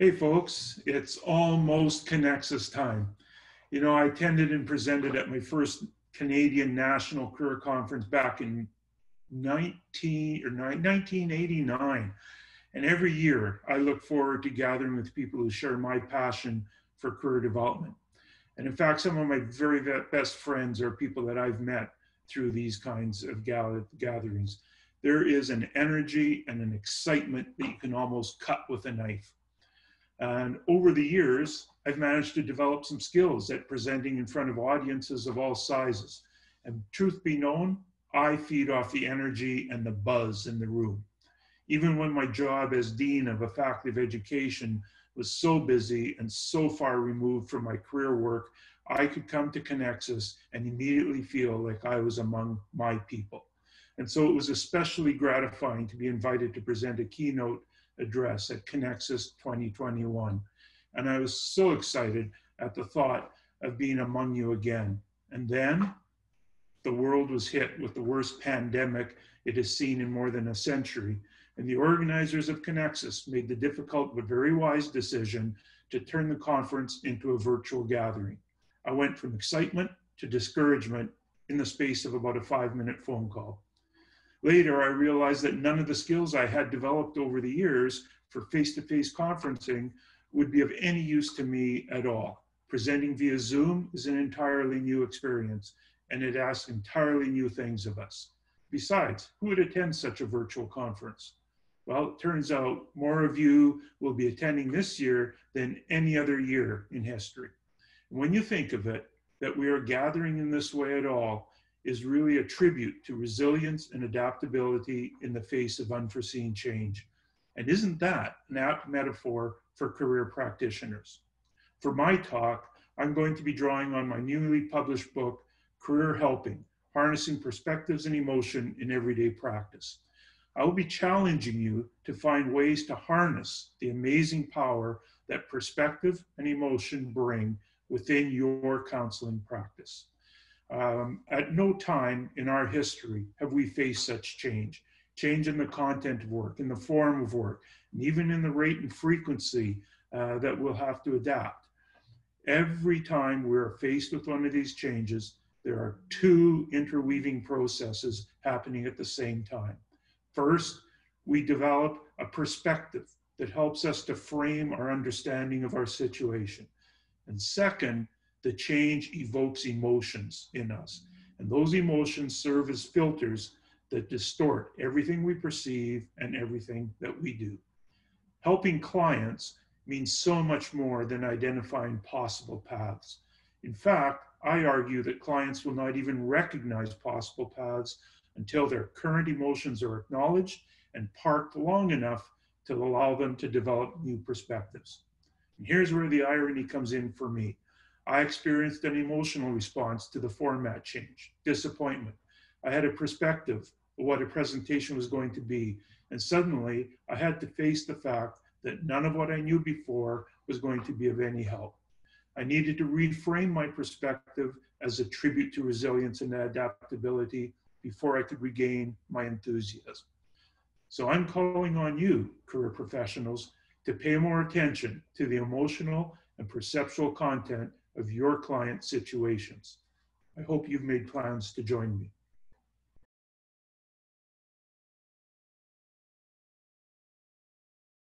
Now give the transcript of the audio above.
Hey folks, it's almost Cannexus time. You know, I attended and presented at my first Canadian National Career Conference back in 1989. And every year I look forward to gathering with people who share my passion for career development. And in fact, some of my very best friends are people that I've met through these kinds of gatherings. There is an energy and an excitement that you can almost cut with a knife. And over the years, I've managed to develop some skills at presenting in front of audiences of all sizes. And truth be known, I feed off the energy and the buzz in the room. Even when my job as Dean of a Faculty of Education was so busy and so far removed from my career work, I could come to Cannexus and immediately feel like I was among my people. And so it was especially gratifying to be invited to present a keynote address at Cannexus21. And I was so excited at the thought of being among you again. And then the world was hit with the worst pandemic it has seen in more than a century. And the organizers of Cannexus made the difficult but very wise decision to turn the conference into a virtual gathering. I went from excitement to discouragement in the space of about a 5-minute phone call. Later, I realized that none of the skills I had developed over the years for face-to-face conferencing would be of any use to me at all. Presenting via Zoom is an entirely new experience, and it asks entirely new things of us. Besides, who would attend such a virtual conference? Well, it turns out more of you will be attending this year than any other year in history. And when you think of it, that we are gathering in this way at all is really a tribute to resilience and adaptability in the face of unforeseen change. And isn't that an apt metaphor for career practitioners? For my talk, I'm going to be drawing on my newly published book, Career Helping, Harnessing Perspectives and Emotion in Everyday Practice. I will be challenging you to find ways to harness the amazing power that perspective and emotion bring within your counseling practice. At no time in our history have we faced such change in the content of work, in the form of work, and even in the rate and frequency that we'll have to adapt. Every time we're faced with one of these changes, there are two interweaving processes happening at the same time. First, we develop a perspective that helps us to frame our understanding of our situation. And second, the change evokes emotions in us. And those emotions serve as filters that distort everything we perceive and everything that we do. Helping clients means so much more than identifying possible paths. In fact, I argue that clients will not even recognize possible paths until their current emotions are acknowledged and parked long enough to allow them to develop new perspectives. And here's where the irony comes in for me. I experienced an emotional response to the format change, disappointment. I had a perspective of what a presentation was going to be, and suddenly I had to face the fact that none of what I knew before was going to be of any help. I needed to reframe my perspective as a tribute to resilience and adaptability before I could regain my enthusiasm. So I'm calling on you, career professionals, to pay more attention to the emotional and perceptual content of your client situations. I hope you've made plans to join me.